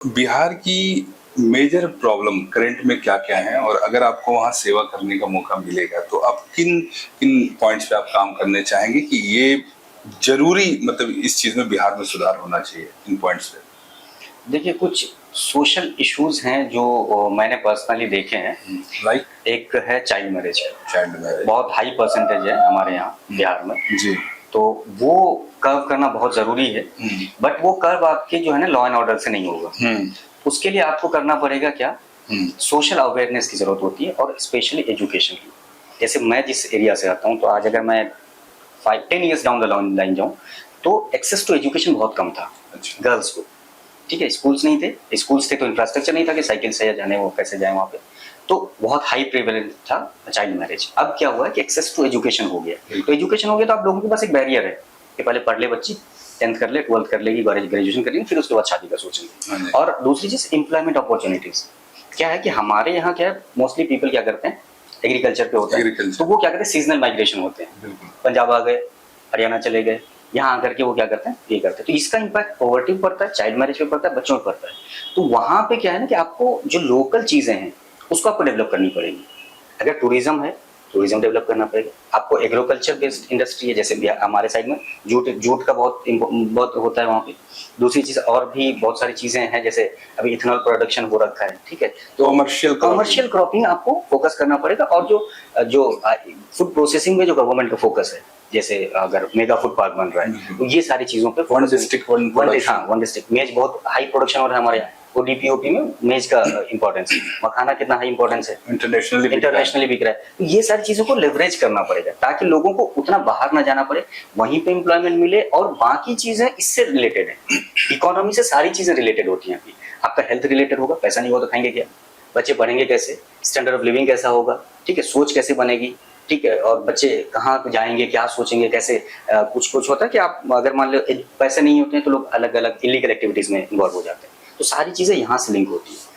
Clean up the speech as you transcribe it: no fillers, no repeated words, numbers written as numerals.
बिहार की major problem current में क्या-क्या है और अगर आपको वहाँ सेवा करने का मौका मिलेगा तो आप किन किन पॉइंट्स पे आप काम करने चाहेंगे कि ये जरूरी मतलब इस चीज में बिहार में सुधार होना चाहिए इन पॉइंट्स पे? देखिए, कुछ सोशल इश्यूज हैं जो मैंने पर्सनली देखे हैं। लाइक एक है चाइल्ड मैरिज। चाइल्ड मैरिज बहुत हाई परसेंटेज है हमारे यहाँ बिहार में। जी। तो वो कर्व करना बहुत जरूरी है, बट वो कर्व आपके जो है ना लॉ एंड ऑर्डर से नहीं होगा। उसके लिए आपको करना पड़ेगा क्या, सोशल अवेयरनेस की जरूरत होती है और स्पेशली एजुकेशन की। जैसे मैं जिस एरिया से आता हूँ, तो आज अगर मैं 5-10 ईयर्स डाउन द लाइन जाऊँ तो एक्सेस टू एजुकेशन बहुत कम था गर्ल्स को। ठीक है, स्कूल्स नहीं थे, स्कूल्स थे तो इंफ्रास्ट्रक्चर नहीं था कि साइकिल से जाने वो कैसे जाए वहाँ पे। तो बहुत हाई प्रेवलेंस था चाइल्ड मैरिज। अब क्या हुआ है कि एक्सेस टू एजुकेशन हो गया। तो एजुकेशन हो गया तो आप लोगों के पास एक बैरियर है कि पहले पढ़ ले बच्ची, 10th कर ले, 12th कर लेगी, ग्रेजुएशन कर लेगी, फिर उसके बाद शादी का सोचेंगे। और दूसरी चीज एम्प्लॉयमेंट अपॉर्चुनिटीज। क्या है कि हमारे यहाँ क्या है, मोस्टली पीपल क्या करते हैं, एग्रीकल्चर पे होता है, तो वो क्या करते हैं, सीजनल माइग्रेशन होते हैं। पंजाब आ गए, हरियाणा चले गए, यहाँ आकर के वो क्या करते हैं, ये करते हैं। तो इसका इम्पैक्ट पॉवर्टी पे पड़ता है, चाइल्ड मैरिज पे पड़ता है, बच्चों पे पड़ता है। तो वहां पे क्या है ना कि आपको जो लोकल चीजें हैं उसको आपको डेवलप करनी पड़ेगी। अगर टूरिज्म है, टूरिज्म डेवलप करना पड़ेगा आपको। एग्रीकल्चर बेस्ड इंडस्ट्री है, जैसे हमारे साइड में जूट का बहुत होता है वहाँ पे। दूसरी चीज और भी बहुत सारी चीजें हैं, जैसे अभी इथेनॉल प्रोडक्शन हो रखा है। ठीक है, तो कमर्शियल क्रॉपिंग आपको फोकस करना पड़ेगा। और जो फूड प्रोसेसिंग में जो गवर्नमेंट का फोकस है, जैसे अगर मेगा फूड पार्क बन रहा है तो ये सारी चीजों पे वन डिस्ट्रिक्ट मेज बहुत हाई प्रोडक्शन हो रहा है हमारे यहाँ। वो डीपीओपी में मेज का इंपॉर्टेंस है, मखाना कितना हाई इंपॉर्टेंस है, इंटरनेशनली बिक रहा है। तो ये सारी चीजों को लेवरेज करना पड़ेगा ताकि लोगों को उतना बाहर ना जाना पड़े, वहीं पे एम्प्लॉयमेंट मिले। और बाकी चीजें इससे रिलेटेड है, इकोनॉमी से सारी चीजें रिलेटेड होती हैं। आपका हेल्थ रिलेटेड होगा, पैसा नहीं होगा तो खाएंगे क्या, बच्चे पढ़ेंगे कैसे, स्टैंडर्ड ऑफ लिविंग कैसा होगा, ठीक है, सोच कैसे बनेगी, ठीक है, और बच्चे कहाँ जाएंगे, क्या सोचेंगे, कैसे कुछ होता है कि आप अगर मान लो पैसे नहीं होते हैं तो लोग अलग अलग इलीगल एक्टिविटीज में इन्वॉल्व हो जाते हैं। तो सारी चीजें यहाँ से लिंक होती है।